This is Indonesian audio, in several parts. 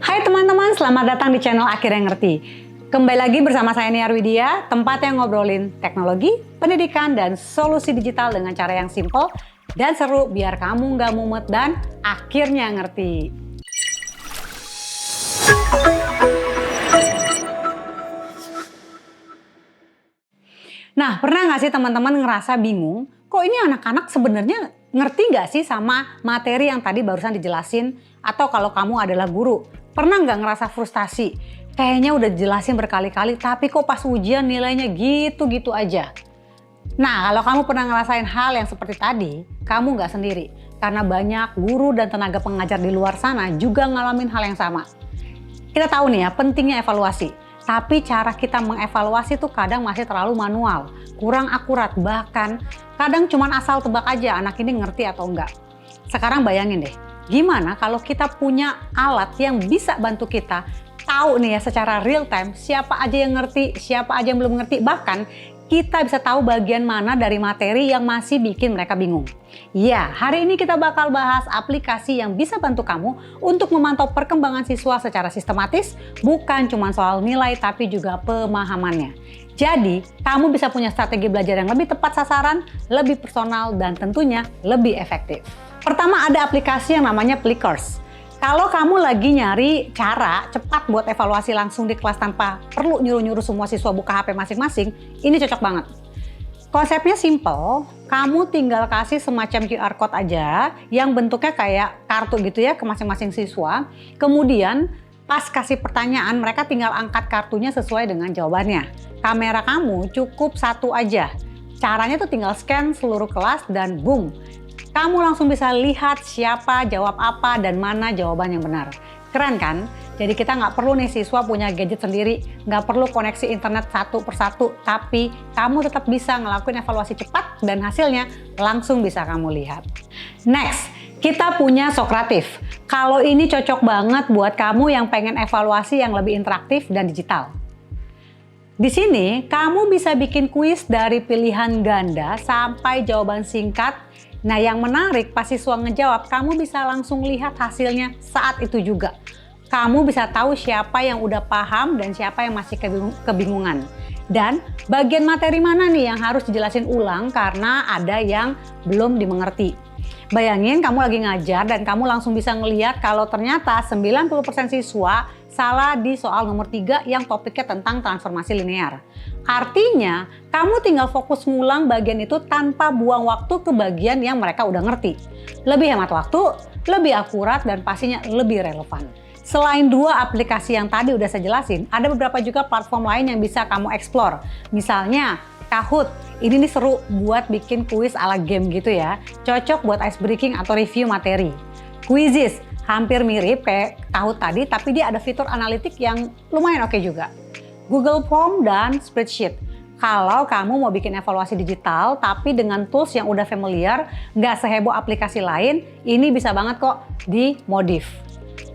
Hai teman-teman, selamat datang di channel Akhirnya Ngerti. Kembali lagi bersama saya Niar Widya, tempat yang ngobrolin teknologi, pendidikan, dan solusi digital dengan cara yang simple dan seru biar kamu nggak mumet dan akhirnya ngerti. Nah, pernah nggak sih teman-teman ngerasa bingung, kok ini anak-anak sebenarnya ngerti nggak sih sama materi yang tadi barusan dijelasin? Atau kalau kamu adalah guru, pernah nggak ngerasa frustasi? Kayaknya udah dijelasin berkali-kali, tapi kok pas ujian nilainya gitu-gitu aja. Nah, kalau kamu pernah ngerasain hal yang seperti tadi, kamu nggak sendiri. Karena banyak guru dan tenaga pengajar di luar sana juga ngalamin hal yang sama. Kita tahu nih ya, pentingnya evaluasi. Tapi cara kita mengevaluasi tuh kadang masih terlalu manual, kurang akurat, bahkan kadang cuma asal tebak aja anak ini ngerti atau enggak. Sekarang bayangin deh, gimana kalau kita punya alat yang bisa bantu kita tahu nih ya secara real time siapa aja yang ngerti, siapa aja yang belum ngerti, bahkan kita bisa tahu bagian mana dari materi yang masih bikin mereka bingung. Ya, hari ini kita bakal bahas aplikasi yang bisa bantu kamu untuk memantau perkembangan siswa secara sistematis, bukan cuma soal nilai tapi juga pemahamannya. Jadi, kamu bisa punya strategi belajar yang lebih tepat sasaran, lebih personal, dan tentunya lebih efektif. Pertama, ada aplikasi yang namanya Plickers. Kalau kamu lagi nyari cara cepat buat evaluasi langsung di kelas tanpa perlu nyuruh-nyuruh semua siswa buka HP masing-masing, ini cocok banget. Konsepnya simple, kamu tinggal kasih semacam QR code aja yang bentuknya kayak kartu gitu ya ke masing-masing siswa. Kemudian pas kasih pertanyaan mereka tinggal angkat kartunya sesuai dengan jawabannya. Kamera kamu cukup satu aja. Caranya tuh tinggal scan seluruh kelas dan boom. Kamu langsung bisa lihat siapa jawab apa dan mana jawaban yang benar. Keren kan? Jadi kita nggak perlu nih siswa punya gadget sendiri, nggak perlu koneksi internet satu persatu, tapi kamu tetap bisa ngelakuin evaluasi cepat dan hasilnya langsung bisa kamu lihat. Next, kita punya Socrative. Kalau ini cocok banget buat kamu yang pengen evaluasi yang lebih interaktif dan digital. Di sini kamu bisa bikin kuis dari pilihan ganda sampai jawaban singkat. Nah, yang menarik pas siswa ngejawab, kamu bisa langsung lihat hasilnya saat itu juga. Kamu bisa tahu siapa yang udah paham dan siapa yang masih kebingungan. Dan bagian materi mana nih yang harus dijelasin ulang karena ada yang belum dimengerti. Bayangin kamu lagi ngajar dan kamu langsung bisa ngelihat kalau ternyata 90% siswa salah di soal nomor 3 yang topiknya tentang transformasi linear. Artinya, kamu tinggal fokus ngulang bagian itu tanpa buang waktu ke bagian yang mereka udah ngerti. Lebih hemat waktu, lebih akurat, dan pastinya lebih relevan. Selain dua aplikasi yang tadi udah saya jelasin, ada beberapa juga platform lain yang bisa kamu explore. Misalnya, Kahoot. Ini nih seru buat bikin kuis ala game gitu ya. Cocok buat ice breaking atau review materi. Quizizz, hampir mirip kayak Kahoot tadi, tapi dia ada fitur analitik yang lumayan oke juga. Google Form dan Spreadsheet. Kalau kamu mau bikin evaluasi digital tapi dengan tools yang udah familiar, nggak seheboh aplikasi lain, ini bisa banget kok dimodif.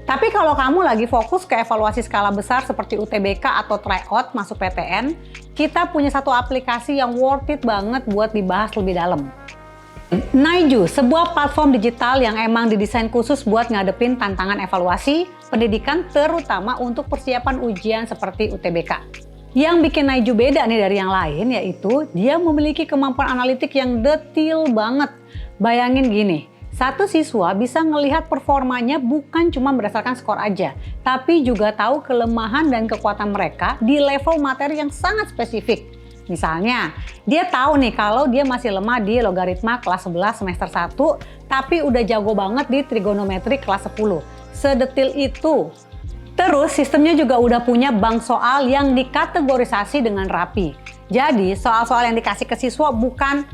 Tapi kalau kamu lagi fokus ke evaluasi skala besar seperti UTBK atau tryout masuk PTN, kita punya satu aplikasi yang worth it banget buat dibahas lebih dalam. Naiju, sebuah platform digital yang emang didesain khusus buat ngadepin tantangan evaluasi pendidikan terutama untuk persiapan ujian seperti UTBK. Yang bikin Naiju beda nih dari yang lain yaitu dia memiliki kemampuan analitik yang detail banget. Bayangin gini, satu siswa bisa ngelihat performanya bukan cuma berdasarkan skor aja, tapi juga tahu kelemahan dan kekuatan mereka di level materi yang sangat spesifik. Misalnya, dia tahu nih kalau dia masih lemah di logaritma kelas 11 semester 1, tapi udah jago banget di trigonometri kelas 10. Sedetil itu. Terus sistemnya juga udah punya bank soal yang dikategorisasi dengan rapi. Jadi soal-soal yang dikasih ke siswa bukan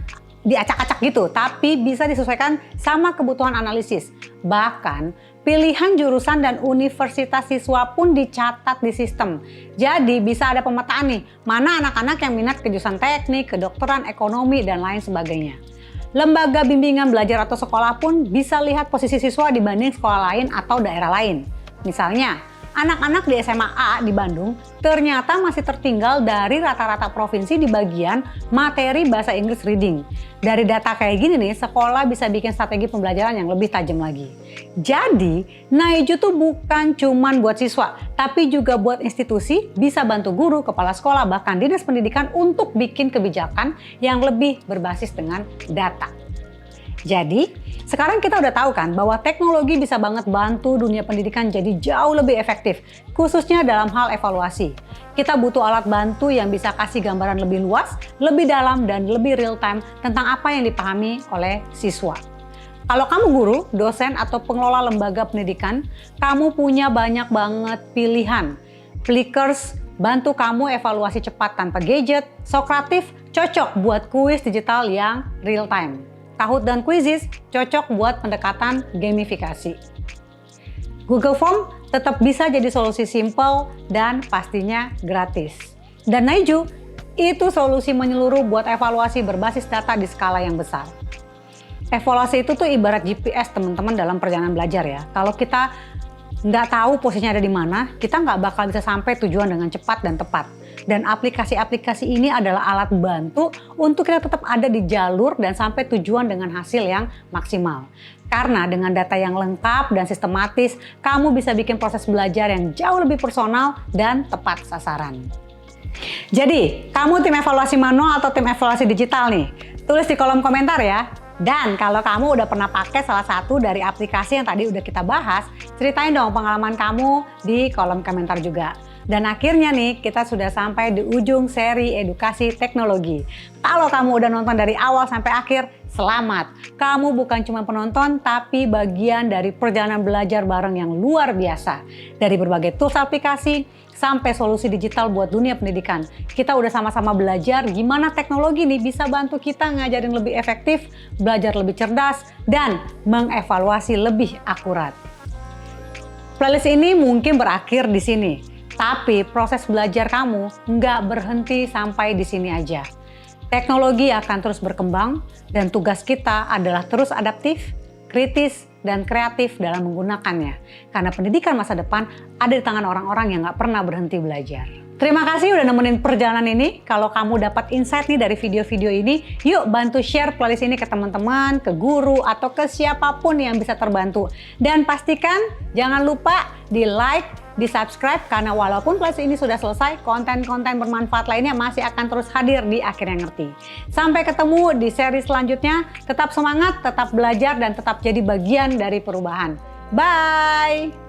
diacak-acak gitu, tapi bisa disesuaikan sama kebutuhan analisis. Bahkan pilihan jurusan dan universitas siswa pun dicatat di sistem. Jadi bisa ada pemetaan nih, mana anak-anak yang minat ke jurusan teknik, kedokteran, ekonomi, dan lain sebagainya. Lembaga bimbingan belajar atau sekolah pun bisa lihat posisi siswa dibanding sekolah lain atau daerah lain. Misalnya, anak-anak di SMA A di Bandung ternyata masih tertinggal dari rata-rata provinsi di bagian materi bahasa Inggris reading. Dari data kayak gini nih, sekolah bisa bikin strategi pembelajaran yang lebih tajam lagi. Jadi, Naiju tuh bukan cuman buat siswa, tapi juga buat institusi, bisa bantu guru, kepala sekolah, bahkan dinas pendidikan untuk bikin kebijakan yang lebih berbasis dengan data. Jadi, sekarang kita udah tahu kan bahwa teknologi bisa banget bantu dunia pendidikan jadi jauh lebih efektif, khususnya dalam hal evaluasi. Kita butuh alat bantu yang bisa kasih gambaran lebih luas, lebih dalam, dan lebih real time tentang apa yang dipahami oleh siswa. Kalau kamu guru, dosen, atau pengelola lembaga pendidikan, kamu punya banyak banget pilihan. Flickr bantu kamu evaluasi cepat tanpa gadget, Socrative cocok buat kuis digital yang real time. Kahoot dan Quizizz cocok buat pendekatan gamifikasi. Google Form tetap bisa jadi solusi simple dan pastinya gratis. Dan Naiju itu solusi menyeluruh buat evaluasi berbasis data di skala yang besar. Evaluasi itu tuh ibarat GPS teman-teman dalam perjalanan belajar ya. Kalau kita nggak tahu posisinya ada di mana, kita nggak bakal bisa sampai tujuan dengan cepat dan tepat. Dan aplikasi-aplikasi ini adalah alat bantu untuk kita tetap ada di jalur dan sampai tujuan dengan hasil yang maksimal. Karena dengan data yang lengkap dan sistematis, kamu bisa bikin proses belajar yang jauh lebih personal dan tepat sasaran. Jadi, kamu tim evaluasi manual atau tim evaluasi digital nih? Tulis di kolom komentar ya. Dan kalau kamu udah pernah pakai salah satu dari aplikasi yang tadi udah kita bahas, ceritain dong pengalaman kamu di kolom komentar juga. Dan akhirnya nih kita sudah sampai di ujung seri edukasi teknologi. Kalau kamu udah nonton dari awal sampai akhir, selamat. Kamu bukan cuma penonton tapi bagian dari perjalanan belajar bareng yang luar biasa. Dari berbagai tools aplikasi sampai solusi digital buat dunia pendidikan. Kita udah sama-sama belajar gimana teknologi nih bisa bantu kita ngajarin lebih efektif, belajar lebih cerdas, dan mengevaluasi lebih akurat. Playlist ini mungkin berakhir di sini. Tapi proses belajar kamu nggak berhenti sampai di sini aja. Teknologi akan terus berkembang dan tugas kita adalah terus adaptif, kritis, dan kreatif dalam menggunakannya. Karena pendidikan masa depan ada di tangan orang-orang yang nggak pernah berhenti belajar. Terima kasih udah nemenin perjalanan ini. Kalau kamu dapat insight nih dari video-video ini, yuk bantu share playlist ini ke teman-teman, ke guru, atau ke siapapun yang bisa terbantu. Dan pastikan jangan lupa di like, di subscribe, karena walaupun playlist ini sudah selesai, konten-konten bermanfaat lainnya masih akan terus hadir di Akhirnya Ngerti. Sampai ketemu di seri selanjutnya. Tetap semangat, tetap belajar, dan tetap jadi bagian dari perubahan. Bye!